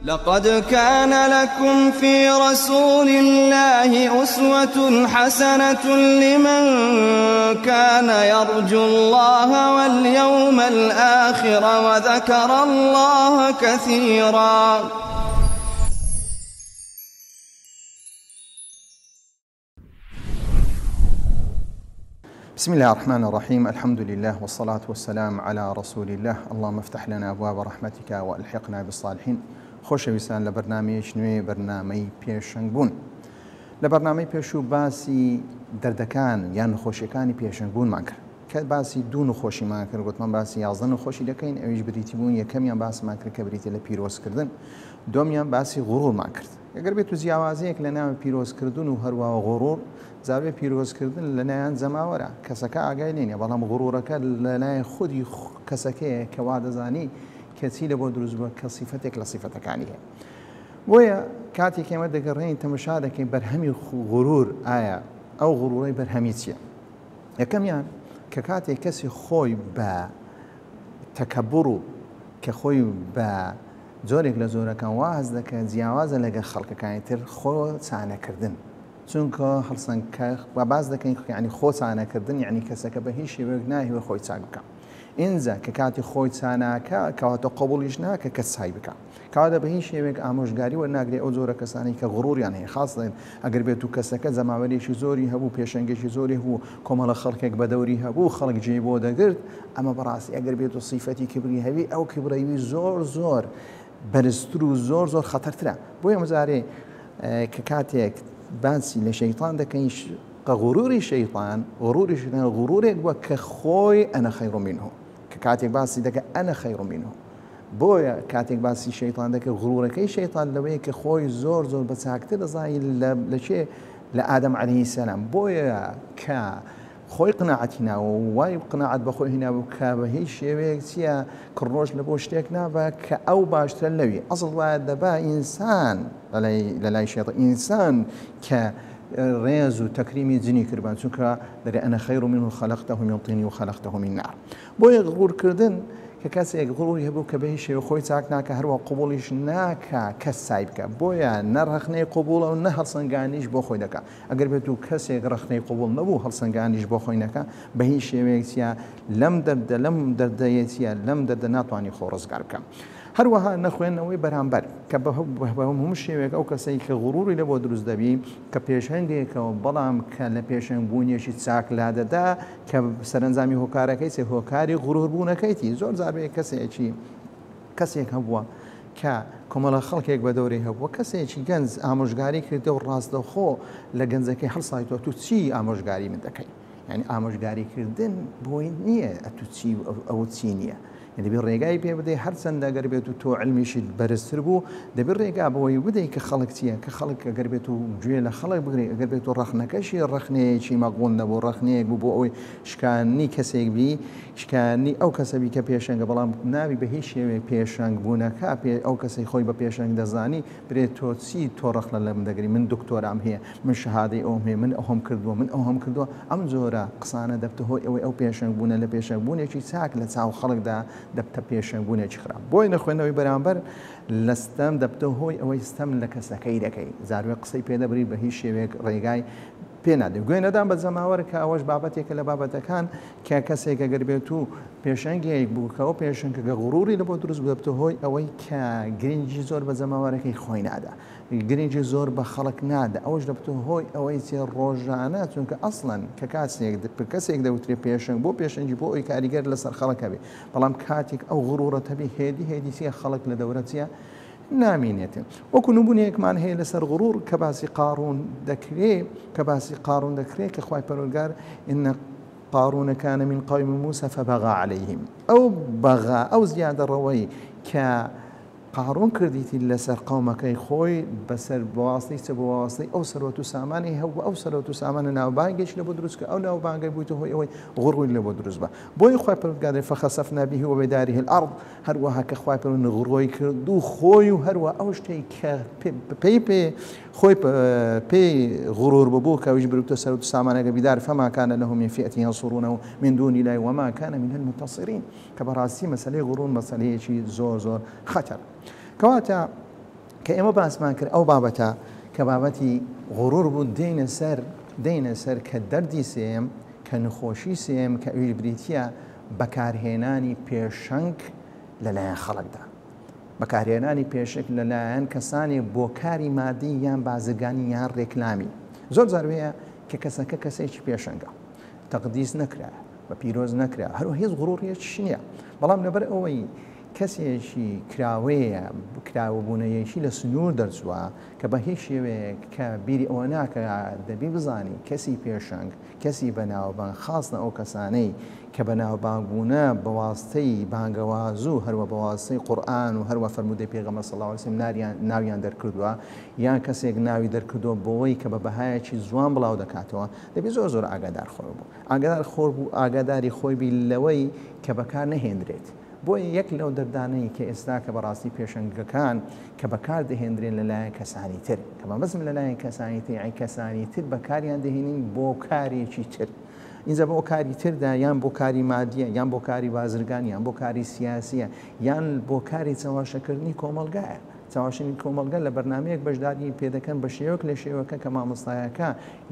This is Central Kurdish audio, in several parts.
لقد كان لكم في رسول الله أسوة حسنة لمن كان يرجو الله واليوم الآخر وذكر الله كثيرا. بسم الله الرحمن الرحيم. الحمد لله والصلاة والسلام على رسول الله. اللهم افتح لنا أبواب رحمتك وألحقنا بالصالحين. خۆشەویستان لە بەرنامەیەکی نوێ بەرنامەی پێشەنگبوون. لە بەرنامەی پێشوو باسی دەردەکان یان نەخۆشیەکانی پێشەنگبوونمان کرد کە باسی دوو نەخۆشیمان کرد. گوتمان باسی 11 نەخۆشی دەکەین، ئەویش بریتی بوون. یەکەمیان باسمان کرد کە بریتە لە پیرۆزکردن، دومیان باسی غوڕورمان کرد. ئەگەر بێت و جیاوازەیەک لە ناو پیرۆزکردن و هەروە غوڕور، زاوێ پیرۆزکردن لە لایەن زەماوەرە، کەسەکە ئاگای لێنێ، بەڵام غوڕورەکە لە لای خودی کەسەکەیە کە وا دەزانی کەچی لە بۆ دروست بووە کە سیفەتێک لە سیفەتەکانی هەیە. بۆیە کاتێک ئێمە دەگەڕێین تەمەشا دەکەین بەرهەمی غوڕور ئایا ئەو غوڕوڕەی بەرهەمی چییە؟ یەکەمیان کە کاتێک کەسی خۆی بە تەکەببوڕ و کە خۆی بە جۆرێک لە جۆرەکان واز دەکەن جیاوازە لەگەڵ خەڵکەکانی تر خۆ چانەکردن، چونکە هەڵسەنگکە و باز دەکەین یعنی خۆ چانەکردن یعنی کەسەکە بە هیچ شێوەیەک ناهیوە خۆی چاک بکە. ئینجا کە کاتی خۆی چاناکە کەواتە قبوڵیش ناکە کەس چای بکە، کەواتە بە هیچ شێوەیەک ئامۆژگاری وەرناگرێت ئەو جۆرە کەسانی کە غوڕوریان هەیە. خاستڵێن ئەگەر بێت و کەسەکە زەماوەرێکی زۆری هەبوو، پێشەنگێکی زۆری هەبوو، کۆمەڵە خەڵکێک بەدەوری هەبوو، خەڵک جێی بۆ دەگرت، ئەمە بەڕاستی ئەگەر بێت و سیفەتی کبری هەبی، ئەو کبرەوی زۆر بەرزتر و زۆر خەتەرترە. بۆیە مزارێ کە کاتێک باسی لە شەیطان دەکەین کە غوڕوری شەیطان غوڕورێک وە کە خۆی ئەنە خەیڕ منه، کە کاتێک باسی دەکە ئەنە خەیڕ منه. بۆیە کاتێک باسی شەیطان دەکە غوڕورەکەی شەیطان لەوەیە کە خۆی زۆر بە چاکتر دەزانی لە چێ لە ئادەم عەلەیهی سەلام. بۆیە کە خۆی قناعەتی ناوە و وای قناعەت بە خۆی هێنابوو کە بە هیچ شێوەیەک چییە کڕۆژ لە بۆ شتێک نابە کە ئەو باشترە لەوی. ئەسڵ وایە دەبا ئینسان لە لای شێطان ئینسان کە ڕێز و تەکریمی جنی کردبان، چونکە دەرێ ئەنە خەیڕ منه خەلەقتەه من طین و خەلەقتەه من نار. بۆیە غوڕکردن کە کەسێک غوڕوری هەبوو کە بە هیچ شێوە خۆی چاک ناکە، هەروە قبوڵیش ناکە کەس چای بکە، بۆیە نە ڕەخنەی قبوڵە و نە هەڵسەنگانیش بۆ خۆی دەکات. ئەگەر بێت و کەسێک ڕەخنەی قبوڵ نەبوو، هەڵسەنگانیش بۆ خۆی نەکە، بە هیچ شێوەیەک چیە لەم دەردەیە چیە لەم دەردە ناتوانانی خۆ ڕزگار بکەم. هەروەها نەخوێندنەوەی بەرامبەر کە بە هەموو شێوێک ئەو کەسەی کە غوڕوری لە بۆ دروست دەبی کە پێشەنگێکەوە، بەڵام کە لە پێشەنگبوونیەکی چاک لادەدا کە سەرنجامی هۆکارەکەی چێ هۆکاری غوڕوربوونەکەیتی. زۆر جاربێ کەسێک هەبووە کە کۆمەڵە خەڵکێک بە دەورەی هەبووە، کەسێکی گەنج ئامۆژگاری کردە و ڕاستەوخۆ لە گەنجەکەی هەڵسایتەوە تو چی ئامۆژگاری من دەکەی؟ یعنی ئامۆژگاریکردن بۆی نییە ئەتو چی ئەوە چی نییە. دەبێت ڕێگای پێ بدەیت، هەرچەندە ئەگەر بێت و تۆ علمیشت بەرزتر بوو، دەبێت ڕێگا بەوەی بدەیت کە خەڵک چییە، کە خەڵک ئەگەر بێت و گوێ لە خەڵک بگرێت، ئەگەر بێت و ڕەخنەکەشی ڕەخنەیەکی مەقبوڵ نەبوو، ڕەخنەیەک بوو بۆ ئەوەی شکانی کەسێک بی، شکانی ئەو کەسەبی کە پێشەنگە، بەڵام ناوی بە هیچ شێوەیە پێشەنگ بوونەکە ئەو کەسەی خۆی بە پێشەنگ دەزانی برێت تۆ چی تۆ ڕەخنە لەم دەگری، من دکتۆرام هەیە، من شەهادەی ئەوم هەیە، من ئەوم کردووە، من ئەوم کردووە. ئەم جۆرە قسانە دەبتە هۆی ئەوەی ئەو پێشەنگ بوونە لە پێشەنگبوونێکی چاک لە چاو خەڵکدا دەبتە پێشەنگبوونێکی خراپ. بۆی نەخوێندنەوەی بەرامبەر لە ستەم دەبتە هۆی ئەوەی ستەم لە کەسەکەی دەکەی، زاروێ قسەی پێدەبری بە هیچ شێوەیەک ڕێگای پێ نادەی. گوێ نەدان بە زەماوەر کە ئەوەش بابەتێکە لە بابەتەکان کە کەسێک ئەگەر بێت و پێشەنگێک بوو کە ئەو پێشەنگە غوڕوری لە بۆ دروست دەبتە هۆی ئەوەی کە گرنگی زۆر بە زەماوەرەکەی خۆی نادا، گرنگی زۆر بە خەڵک نادا، ئەوەش دەبتە هۆی ئەوەی چێ ڕۆژانە، چونکە ئەسڵەن کە کەسێک دەوترێ پێشەنگ بۆ پێشەنگی بۆ ئەوی کاریگەر لەسەر خەڵک هەبێ، بەڵام کاتێک ئەو غوڕورە هەبێ هێدی چیە خەڵک لە دەورە چیە نامینێتن. وەکو نمونەیەکمان هەیە لەسەر غوڕور کە باسی قارون دەکرێت کە خوای پەروەردگار ئین قارون كان من قوم موسى فبغى عليهم. ئەو بەغا ئەو زیادەڕەوەی کە قارون کردیتی لەسەر قەومەکەی خۆی بەسەر بەواسطەی چ بەواسطەی ئەو سەرۆت و سامانی هەبوو، ئەو سەرۆت و سامانە ناوبانگێکی لە بۆ دروستکە، ئەو ناوبانگەی بوویتە هۆی ئەوەی غوڕووی لە بۆ دروست بە. بۆی خوای پەروەردگار فخسفنا به وبداره الأرض، هەروەها کە خوای پەروەردگار غوڕۆی کرد و خۆی و هەروە ئەو شتێک کە خۆی پێی غوڕور ببوو کە ئەویش بروتە سەرۆت و سامانەکە بیدار فما كان له من فئة ينصرونه من دون الله وما كان من المنتصرين. کە بەڕاستی مەسەلەی غوڕور مەسەلەیەکی زۆر خەتەر. کەواتە کە ئێمە باسمان کرد ئەو بابەتە کە بابەتی غڕور بوو دێنە سەر کە دەردی سێم کە نخۆشی سێم کە ئەوی بریتە بەکارهێنانی پێشەنگ لەلایەن خەڵکدا بەکارهێنانی پێشک لەلایەن کەسانی بۆ کاری مادی یان بازرگانی یان ڕێکلامی زۆر جاروەیە کە کەسەکە کەسێکی پێشەنگە تەقدیس نەکرا بە پیرۆز نەکرا هەروە هیچ غڕوڕیەکی نییە بەڵام لەبەر ئەوەی کەسێکی کراوەیە کراوەبوونەیەکی لە سنوور دەرچووە کە بە هیچ شێوەیەک کە بیری ئەوە ناکە دەبی بزانی کەسی پێشەنگ کەسی بەناوبانگ خاستە ئەو کەسانەی کە بەناوبانگبوونە بەواستەی بانگەوازوو هەروە بەواستەی قورئان و هەروە فەرمودەی پێغەمبەر صلی الله علیه و سلم ناویان دەرکردووە یان کەسێک ناوی دەرکردووە بۆەوەی کە بە بەهایەکی جوان بڵاو دەکاتەوە دەبی زۆر ئاگادار خۆی بوو ئاگاداری خۆی بی لەوەی کە بەکار نەهێنرێت بۆیە یەک لەو دەردانەی کە ئێستا کە بەڕاستی پێشەنگەکان کە بەکار دەهێنرێن لەلایەن کەسانی تر کە بەمەزم لەلایەن کەسانی تر یان کەسانی تر بەکاریان دەهێنین بۆ کارێکی تر اینجا بۆ کاری تردا یان بۆ کاری مادیە یان بۆ کاری بازرگان یان بۆ کاری سیاسیە یان بۆ کاری چاواشەکردنی کۆمەلگایە چاواشنی کۆمەلگە لە بەرنمەیەک بەشداری پێدەکەن بە شێوەک لە شێوەکە کە مامۆستایەکە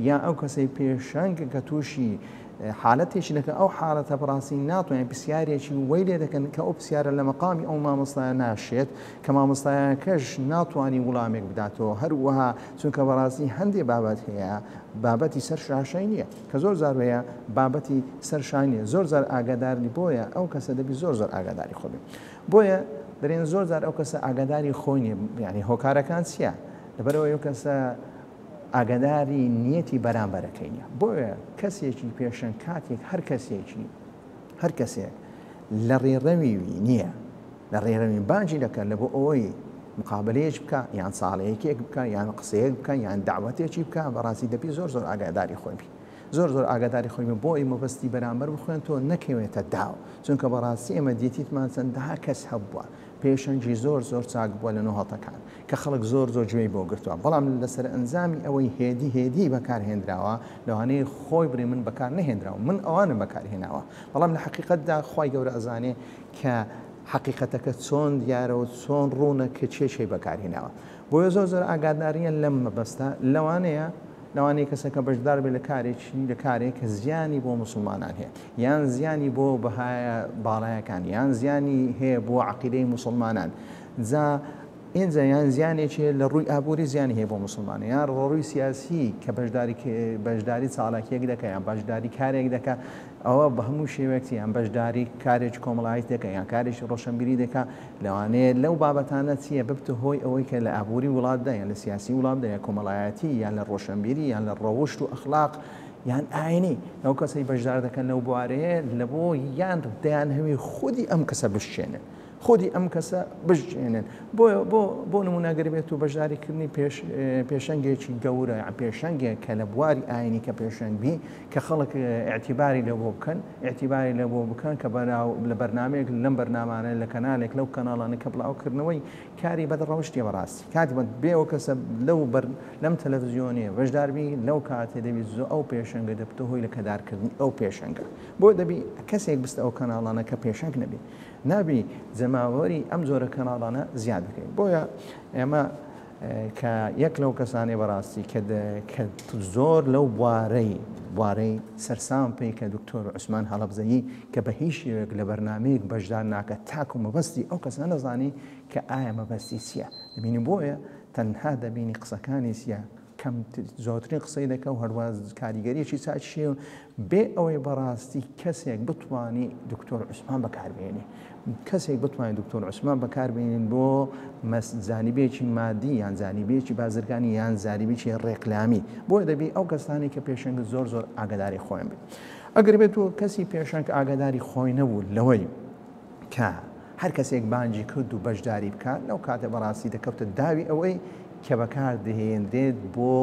یان ئەو کەسەی پێشەنگ کە تووشی حالەتێکی دەکە ئەو حالەتە بەڕاستی ناتوانێت پرسیارێکی وەی لێ دەکەن کە ئەو پرسیارە لە مەقامی ئەو مامۆستایە ناشێت کە مامۆستایەکەش ناتوانانی وڵامێک بداتەوە هەروەها چونکە بەڕاستی هەندێک بابەت هەیە بابەتی سەر شاشای نییە کە زۆر زارەیە بابەتی سەر شانیە زۆر زار ئاگاداری بۆیە ئەو کەسە دەبی زۆر ئاگاداری خۆبی بۆیە دەرێن زۆر زار ئەو کەسە ئاگاداری خۆی نیە یعنی هۆکارەکان چییە لەبەرەوە ئەو کەسە ئاگاداری نیەتی بەرامبەرەکەی نیە بۆیە کەسێکی پێشەنگ کاتێک هەر کەسێک لە ڕێڕەوی نییە لە ڕێڕەوی بانجی دەکەن لە بۆ ئەوەی مقابلەیەک بکە یان ساڵەیەکێک بکە یان قسەیەک بکە یان داوەتێکی بکە بەڕاستی دەبی زۆر ئاگاداری خۆی بی زۆر ئاگاداری خۆی بۆ ئەی مەبەستی بەرامبەر بخوێن تۆ نەکەوێتە داو چونکە بەڕاستی ئێمە دیێتیتمان چەندەها کەس هەبووە پێشەنگی زۆر چاک بووە لە نۆهەڵەکان کە خەڵک زۆر گوێی بۆ گرتووە بەڵام لەسەر ئەنجامی ئەوەی هێدی بەکارهێنراوە لەوانەیە خۆی بڕێ من بەکار نەهێنراوە من ئەوانم بەکارهێناوە بەڵام لە حقیقەتدا خی گەورە ئەزانێ کە حقیقەتەکە چۆن دیارەوە چۆن ڕوونە کە چێشەی بەکارهێناوە بۆیە زۆر ئاگاداریان لەم مەبەستە لەوانەیە کەسەکە بەشدار بێ لە کارێک کە زیانی بۆ مسلمانان هەیە یان زیانی بۆ بەهایە باڵایەکان یان زیانی هەیە بۆ عەقیدەی مسلمانان جا ئینجا یان زیانێکی لە ڕووی ئابووری زیانی هەیە بۆ مسلمانە یان ڕۆڕووی سیاسی کە بەشداری چاڵاکیەک دەکە یان بەشداری کارێک دەکە ئەوە بە هەموو شێوەیەکی یان بەشداری کارێکی کۆمەڵایەت دەکە یان کارێکی ڕۆشنبیری دەکە لەوانەیە لەو بابەتانە چییە ببتە هۆی ئەوەی کە لە ئابووری وڵاتدا یان لە سیاسی وڵاتدا یان کۆمەڵایەتی یان لە ڕۆشنبیری یان لە ڕەوشت و ئەخلاق یان ئاینی ئەو کەسەی بەشدار دەکەن لەو بوارەیە لە بۆ یان دەیان هەوی خودی ئەم کەسە بشێنن خودی ئەم کەسە بژێنن بۆ نمونەگەر بێت و بەشداریکردنی پێشەنگێکی گەورە پێشەنگێک کە لە بواری ئاینی کە پێشەنگبی کە خەڵک ئاعتیباری لە بۆ بکەن کە لە بەرنمەیەک لەم بەرنامانە لە کەنالێک لەو کەناڵانە کە بڵاوکردنەوەی کاری بەدڕەوشتی بەڕاستی کاتی بێەوە کەسە لەم تەلەڤزیۆنێ بەشداربی لەو کاتێ دەبیت زۆ ئەو پێشەنگە دەبتە هۆی لە کەدارکردنی ئەو پێشەنگە بۆ دەبی کەسێک بستە ئەو کەناڵانە کە پێشەنگ نەبی نابی جەماوەری ئەم جۆرە کەناڵانە زیاد بکەین بۆیە ئێمە کە یەک لەو کەسانی بەڕاستی کە زۆر لەو بوارەی سەرسام پێی کە دکتۆر عوسمان هەڵەبجەیی کە بە هیچ شێوەیەک لە بەرنمەیەک بەشدار ناکە تاکو مەبەستی ئەو کەسە نەزانی کە ئایا مەبەستی چییە دەبینی بۆیە تەنها دەبینی قسەکانی چییە کەم زۆرترین قسەی دەکە و هەروە کاریگەریەکی چاچیە بێ ئەوەی بەڕاستی کەسێک بتوانی دکتۆر عوسمان بەکاربێنێ کەسێک بتوانێت دکتۆر عوسمان بەکاربێنین بۆ جانیبێکی مادی یان جانیبێکی بازرگانی یان جانیبێکی ڕێکلامی بۆ دەبی ئەو کەسانی کە پێشەنگ زۆر ئاگاداری خۆیان بێت ئەگەر بێت و کەسی پێشەنگ ئاگاداری خۆی نەبوو لەوەی کە هەر کەسێک بانجی کرد و بەشداری بکات لەو کاتە بەڕاستی دەکەوتە داوی ئەوەی کە بەکار دەهێنرێت بۆ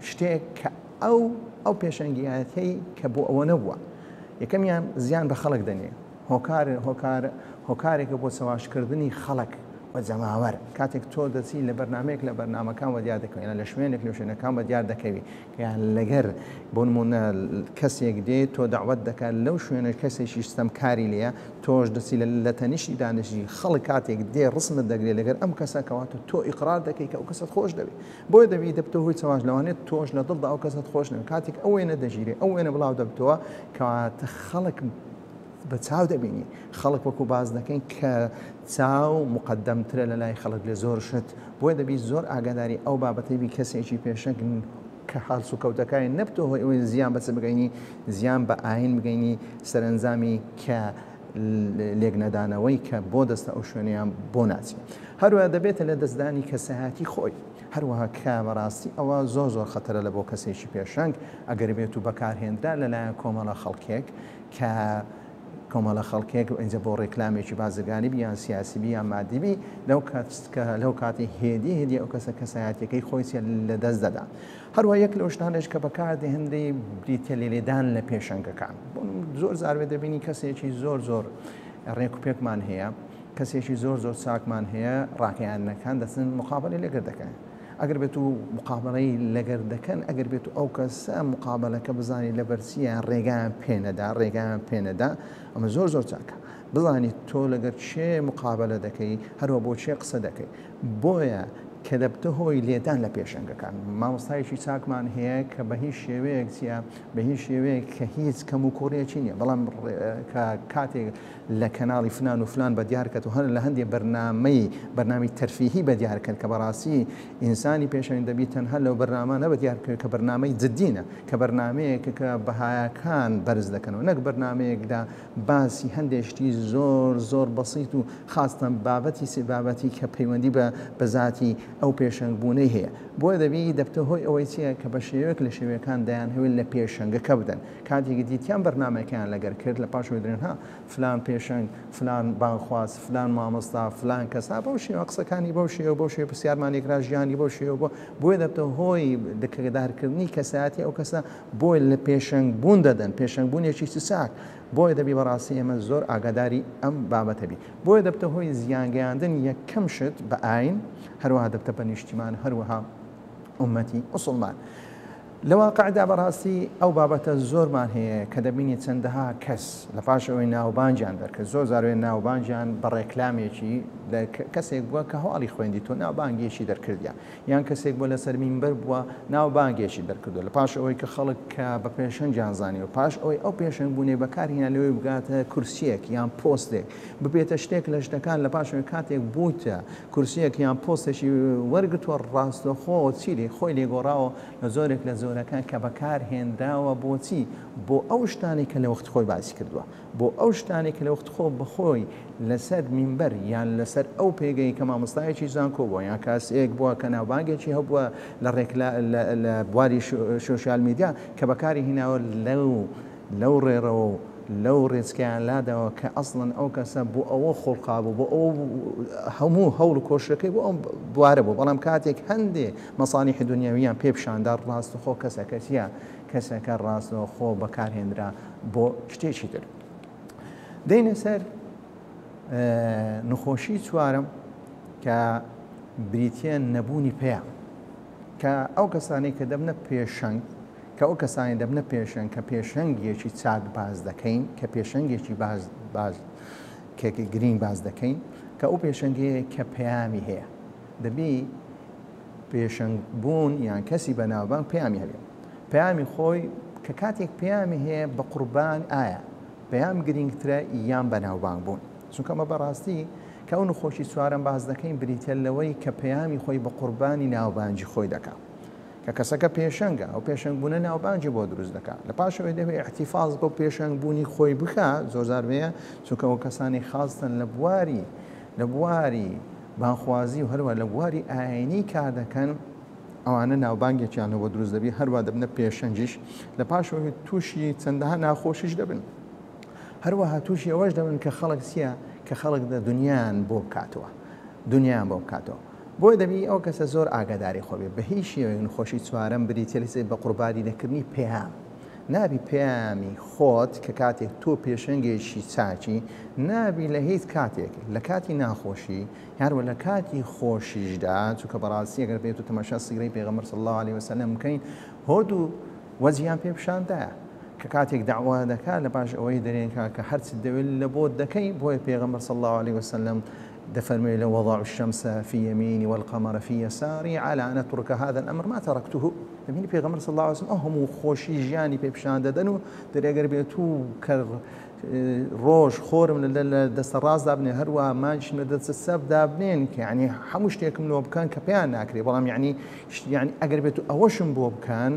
شتێک کە ئەو پێشەنگیەتی کە بۆ ئەوە نەبووە یەکەمیان زیان بە خەڵک دەنێ هۆکارێکە بۆ چاواشکردنی خەڵک و بە جەماوەر کاتێک تۆ دەچی لە بەرنمەیەک لە بەرنمەکان وە دیار دەکەوێت لە شوێنێک لە شوێنەکان بە دیار دەکەوی یان لەگەر بۆ نمونە کەسێک دێت تۆ داوت دەکات لەو شوێنە کەسێکی ستەمکاری لێە تۆش دەچی لە تەنیشتی دانیشتی خەڵک کاتێک دێ ڕسمت دەگرێت لەگەر ئەم کەسە کەواتە تۆ ئیقرار دەکەی کە ئەو کەسەت خۆش دەوێت بۆیە دەبی دەبتە هۆی چاواش لەوانێت تۆش لە دڵدا ئەو کەسەت خۆش نەوێت کاتێک ئەو وێنە دەژیرێ ئەو وێنە بڵاو دەبتەوە کەواتە خەڵک بە چاو دەبینی خەڵک وەکو باز دەکەین کە چاو مقدمترە لە لای خەڵک لە زۆر شت بۆیە دەبی زۆر ئاگاداری ئەو بابەتەی کەسێکی پێشنگ کە حالس و کەوتەکانی نەبتەوە هۆی ئەوەی زیان بەچ بگەینی زیان بە ئاین بگەینی سەرنجامی کە لێک نەدانەوەی کە بۆ دەستە ئەو شوێنیان بۆ ناچێت هەروە دەبێتە لە دەستدانی کەسەهاتی خۆی هەروەها کە بەڕاستی ئەوە زۆر زۆر خەتەرە لە بۆ کەسێکی پێشنگ ئەگەر بێت و بەکارهێنرا لەلایەن کۆمەڵە خەڵکێک کە کۆمەڵە خەڵکێک ئەنجە بۆ ڕێکلامێکی بازرگانی بیان سیاسی بیان مادیبی لەو کاتی هێدی ئەو کەسە کەسایەتەکەی خۆی لە دەست دەدا هەروە یەک لە شتانش کە بەکاردەهێنرێ بریتە لێدان لە پێشەنگەکان زۆر زارێ دەبینی کەسێکی زۆر زۆر ڕێک و پێکمان هەیە کەسێکی زۆر زۆر چاکمان هەیە ڕاکیانەکان دەچن مقابلەی لەگەر دەکەن ئەگەر بێت و مقابلەی لەگەر دەکەن ئەگەر بێت و ئەو کەسە مقابلەکە بزانانی لە بەرچیان ڕێگان پێنەدا ئەمە زۆر زۆر چاکە بزانیت تۆ لەگەر چێ مقابلە دەکەی هەروە بۆ چێ قسە دەکەی بۆیە کە دەبتە هۆی لێدان لە پێشەنگەکان مامۆستایەکی چاکمان هەیە کە بە هیچ شێوەیەک بە هیچ شێوەیە کە هیچ کەم و کۆڕیەکی نییە بەڵام کاتێک لە کەناڵی فلان و فلان بە دیارکەت و هەر لە هەندێک بەرنامەی تەرفیهی بە دیارکەن کە بەڕاستی ئینسانی پێشەنگ دەبی تەنها لەو بەرنامانە بە دیارکەوێت کە بەرنامەی جددینە کە بەرنمەیەکە کە بەهایەکان بەرز دەکەنەوە نەک بەرنمەیەکدا باسی هەندێشتی زۆر زۆر بەسیط و خاستن بابەتی کە پەیوەندی بە ذاتی ئەو پێشەنگبوونەی هەیە بۆیە دەبی دەبتە هۆی ئەوەی چیە کە بە شێوەیەک لە شێوەکان دایان هەوێت لە پێشەنگەکە بدەن کاتێکی دیتیان بەرنمەکەیان لەگەر کرد لە پاشەوەی درێنها فلان پێشەنگ فلان بانخواست فلان مامۆستا فلان کەسا بەو شێوە قسەکانی بەو شێوە پرسیارمانێکرا ژیانی بەو شێوە بۆیە دەبتە هۆی دەکەدارکردنی کەسایەتی ئەو کەسە بۆی لە پێشەنگبوون دەدەن پێشەنگبوونێکی چاک بۆیە دەبی بەڕاستی ئێمە زۆر ئاگاداری ئەم بابەتەبی بۆیە دەبتە هۆی زیانگەیاندن یەکەم شت بە ئاین هەروەها دەبتە بە نیشتیمان هەروەها ئومەتی مسلمان لە واقعدا بەڕاستی ئەو بابەتە زۆرمان هەیە کە دەبینی چەندەها کەس لە پاش ئەوەی ناوبانجیان دەرکرد زۆر زاروێن ناوبانجیان بە ڕێکلامێکی کەسێک بووە کە هەواڵی خوێندی تۆ ناوبانگێکی دەرکردیان یان کەسێک بۆ لەسەر مینبەر بووە ناوبانگێکی دەرکردو لە پاش ئەوەی کە خەڵک کە بە پێشەنگیان زانی و پاش ئەوەی ئەو پێشەنگ بوونێ بەکارهێنا لەوەی بگاتە کورسیەک یان پۆستێک ببێتە شتێک لە شتەکان لە پاشەوەی کاتێک بوویتە کورسیەک یان پۆستێکی وەرگتووە ڕاستەخۆ چیری خۆی لێگۆڕاوە لە زۆرێک لە زۆرەکان کە بەکارهێنراوە بۆچی بۆ ئەو شتانی کە لە وەخت خۆی باسی کردووە بۆ ئەو شتانی کە لە وەخت خۆ بخۆی لەسەر مینبەر یان لەسەر ئەو پێگەی کە مامۆستایەکی زانکۆ بووە یان کاسێک بووە کە ناوبانگێکی هەبووە لە بواری سۆشیال میدیا کە بەکاری هێناوە لەو ڕێڕەوە لەو ڕێچکیان لادەوە کە ئەسڵن ئەو کەسە بۆ ئەوە خۆڵقا بوو بۆ ئەو هەموو هەوڵ و کۆشەکەی بۆ ئەم بوارە بوو بەڵام کاتێک هەندێ مەساڵیحی دنیاویان پێ پیشاندار ڕاستەخۆ کەسەکە ڕاستەخۆ بەکارهێنرا بۆ شتێکی تر دەینە سەر نەخۆشی چوارم کە بریتە نەبوونی پێیان کە ئەو کەسانی کە دەبنە پێشەنگ کە ئەو کەسانی دەبنە پێشەنگ کە پێشەنگێکی چاک باز دەکەین کە پێشەنگێکی کە گرنگ باز دەکەین کە ئەو پێشەنگەیە کە پەیامی هەیە دەبی پێشەنگ بوون یان کەسی بەناوبانگ پەیامی هەبێت پەیامی خۆی کە کاتێک پەیامی هەیە بە قوربان ئایا پەیام گرنگترە یان بەناوبانگ بوون چونکە ئەمە بەڕاستی کە ئەو نەخۆشی چوارەم باز دەکەین بریتە لەوەی کە پەیامی خۆی بە قوربانی ناوبانگی خۆی دەکات کە کەسەکە پێشەنگە ئەو پێشەنگبوونە ناوبانگی بۆ دروست دەکات لە پاشەوەی دەبێت احتیفاظ بۆ پێشەنگبوونی خۆی بکات زۆر زاربەیە چونکە ئەو کەسانی خاستن لە بواری بانخوازی و هەروە لە بواری ئاینی کار دەکەن ئەوانە ناوبانگێکیان بۆ دروست دەبی هەروە دەبنە پێشەنگیش لە پاشەوەی تووشی چەندەها ناخۆشیش دەبن هەروەها تووشی ئەوەش دەبن کە خەڵک چییە کە خەڵک دنیایان بۆ بکاتەوە بۆی دەبی ئەو کەسە زۆر ئاگاداری خۆبێ بە هیچ شێوەیەک نەخۆشی چوارەم بریتە لەسەر بە قوربانی نەکردنی نابی پەیامی خۆت کە کاتێک تۆ پێشەنگێکی چاکی نابی لە هیچ کاتێک لە کاتی ناخۆشی یاروە لە کاتی خۆشیشدا چونکە بەڕاستی ئەگەر بێت و تەماشا سیگرەی پێغەمبەر صلی الله علیه وسلم بکەین هۆد و وەزیان پێ پیشاندایە کە کاتێک داوا دەکات لە پاش ئەوەی دەرێنکا کە هەرچ دەوێت لە بۆ دەکەی بۆیە پێغەمبەر صلی الله علیه وسلم دفرمي لو وضع الشمس في يميني والقمر في يساري على أن أترك هذا الأمر ما تركته دەبینی پێغەمبەر صلی الله علیه وسلم هەموو خۆشی ژیانی پێ پیشان دەدەن و دەرێگەر بێت و کە ڕۆژ خۆرم لە دەستە ڕاستدا بنێ هەروە مانچم لە دەستە سەبدا بنێن کە یعنی هەموو شتێکم لۆ بکەن کە پێیان ناکرێ بەڵام یعنی ئەگەر بێت و ئەوەشم بۆ بکەن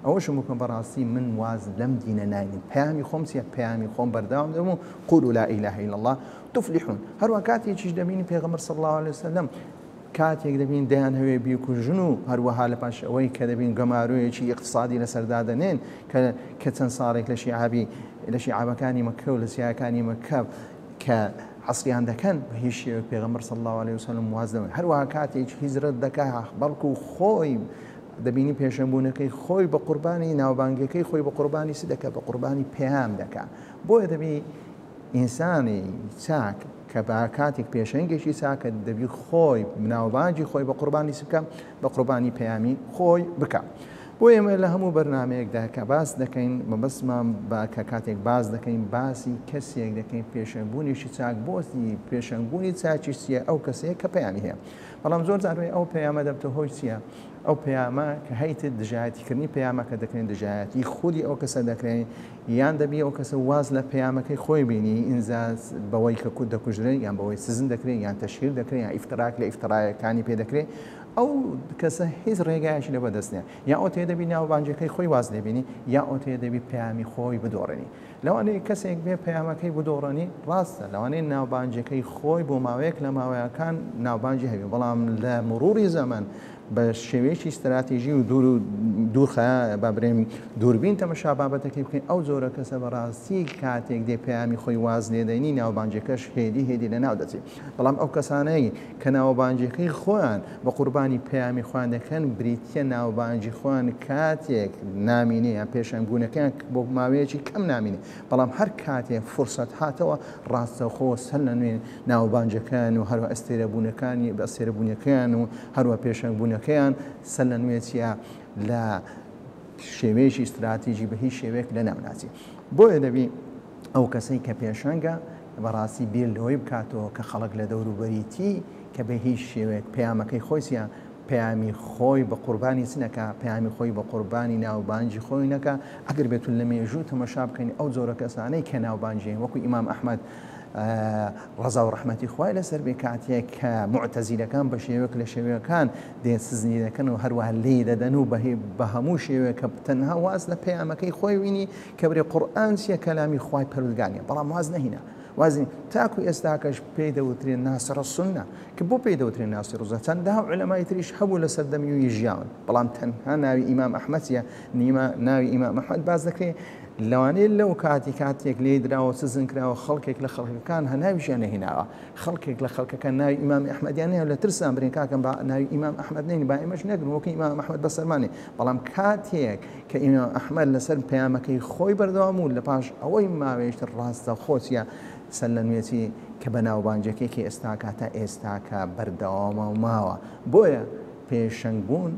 ئەوەشم بکەم بەڕاستی من واز لەم دینە ناینم پەیامی خۆم چیە پەیامی خۆم بەردەوام دەبم و قولوا لا إله إلا الله تفلحون هەروە کاتێکیش دەبینی پێغەمبەر صلی الله عليه وسلم کاتێک دەبین دەیان هەوێ بیکوژن و هەروەها لە پاش ئەوەی کە دەبین گەمارویەکی اقتصادی لەسەردا دەنێن کە چەند ساڵێک لە شیعابەکانی مەککە و لە سیاکانی مەککە کە عەسریان دەکەن بە هیچ شێوەیەک پێغەمبەر صلی الله عليه وسلم واز دەوێن هەروەها کاتێک هیجرەت دەکات بەڵکو خۆی دەبینی پێشەنبوونەکەی خۆی بە قوربانی ناوبانگەکەی خۆی بە قوربانی چ دەکات بە قوربانی پەیام دەکات بۆیە دەبی ئینسانی چاک کە بە کاتێک پێشەنگێکی چاکە دەبی خۆی ناوبانگی خۆی بە قوربانی چ بکە بە قوربانی پەیامی خۆی بکە بۆ ئێمە لە هەموو بەرنامەیەکدا کە باس دەکەین مەبەستمان بە کە کاتێک باس دەکەین باسی کەسێک دەکەین پێشەنبوونیشی چاک بۆستی پێشەنبوونی چاکی چیە ئەو کەسەیە کە پەیامی هەیە بەڵام زۆر جاروی ئەو پەیامە دەبتە هۆی چییە ئەو پەیامە کە هەیتت دژایەتیکردنی پەیامەکە دەکرێن دژایەتی خودی ئەو کەسە دەکرێن یان دەبی ئەو کەسە واز لە پەیامەکەی خۆی بینی ئینجا بەوەی کە کورد دەکوژرێن یان بەوەی سزن دەکرێن یان تەشهیر دەکرێن یان ئیفتراک لە ئیفترایەکانی پێ دەکرێت ئەو کەسە هیچ ڕێگایشی لە بەدەستنیە یا ئەو تێ دەبی ناوبانگەکەی خۆی واز لێبینی یا ئەو تێ دەبی پەیامی خۆی بدۆڕێنی لەوانەیە کەسێک بێ پەیامەکەی بدۆڕێنی ڕاستە لەوانەیە ناوبانگەکەی خۆی بۆ ماوەیەک لە ماوەیەکان ناوبانگی هەبێ بەڵام لە مروری زەمان بە شێوەیەکی استراتیژی و دوورخە با برێم دووربین تەمەشا بابەتەکەی بکەین ئەو جۆرە کەسە بەڕاستی کاتێک دێ پەیامی خۆی واز لێدەینی ناوبانگەکەش هێدی لە ناو دەچێت بەڵام ئەو کەسانەی کە ناوبانگەکەی خۆیان بە قوربانی پەیامی خۆیان دەکەن بریتە ناوبانگی خۆیان کاتێک نامینێ یان پێشەنگبوونەکەیان بۆ ماوەیەکی کەم نامینێ بەڵام هەر کاتێک فرسەت هاتەوە ڕاستەوخۆ سەر لە نوێن ناوبانگەکان و هەروە ئەستێرەبوونەکانی بە ئەستێرەبوونەکەیان و هەروە پێشەنگبوونەکەیان سەر لە نوێچیە لە شێوەیەکی استراتیژی بە هیچ شێوەیەک لە ناوناچی بۆیە دەبی ئەو کەسەی کە پێشەنگە بەڕاستی بیر لەوەی بکاتەوە کە خەڵک لە دەوروبەریتی کە بە هیچ شێوەیەک پەیامەکەی خۆیسیە پەیامی خۆی بە قوربانی چنەکە پەیامی خۆی بە قوربانی ناوبانگی خۆی نەکە ئەگەر بێتون لە مێژوو تەمەشا بکەین ئەو جۆرە کەسانەی کە ناوبانگیین وەکو ئیمام ئەحمەد ڕەزا و ڕەحمەتی خوای لەسەر بێ کاتێک کە موعتەزیلەکان بە شێوەیەک لە شێوەیەکان دێن سزنی دەکەن و هەروەها لێ دەدەن و بە هەموو شێوەیە کە تەنها واز لە پەیامەکەی خۆی وینی کە برێ قورئان چیە کەلامی خوای پەروەردگارە بەڵام واز نەهینە وازنی تاکو ئێستاکەش پێی دەوترێن ناسرە سونە کە بۆ پێی دەوترێن ناسر ڕزە چەندە علەمای تریش هەبوو لە سەردەمی ژیان بەڵام تەنها ناوی ئیمام ئەحمەدیە ناوی ئیمام ئەحمەد باز دەکرێت لەوانەیە لەو کاتێک لێ دراوە سزن کراوە خەڵکێک لە خەڵکەکان هەناویشیان نەهێناوە خەڵکێک لە خەڵکەکان ناوی ئیمام ئەحمەدیان هەیە لە ترسان برێن کاکەم ناوی ئیمام ئەحمەد نێنی با ئێمەش نەگرن وەکو ئیمام ئەحمەد بەسەرمانێ بەڵام کاتێک کە ئیمام ئەحمەد لەسەر پەیامەکەی خۆی بەردەوام و لە پاش ئەوەی ماوەیەشتر ڕاستە خۆچیە سەر لە نوێتی کە بە ناوبانگەکەی ئێستا کاتە ئێستاکە بەردەوامە و ماوە بۆیە پێشەنگبوون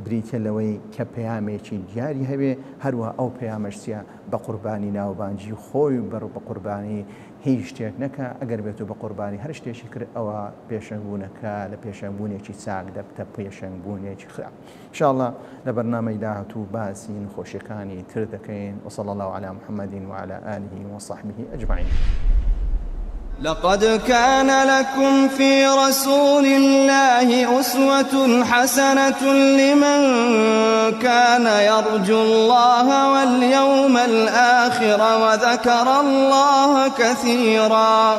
بریتە لەوەی کە پەیامێکی دیاری هەبێ هەروە ئەو پەیامەشتە بە قوربانی ناوبانگی خۆی بە قوربانی هیچ شتێک نەکە ئەگەر بێت و بە قوربانی هەر شتێکی کرد ئەوە پێشەنگبوونەکە لە پێشەنگبوونێکی چاک دەبتە پێشەنگبوونێکی خراپ انشاءالله لە بەرنامەی داهاتوو باسی نەخۆشیەکانی تر دەکەین وصلى الله على محمد وعلى آله وصحبه أجمعين. لقد كان لكم في رسول الله أسوة حسنة لمن كان يرجو الله واليوم الآخر وذكر الله كثيرا.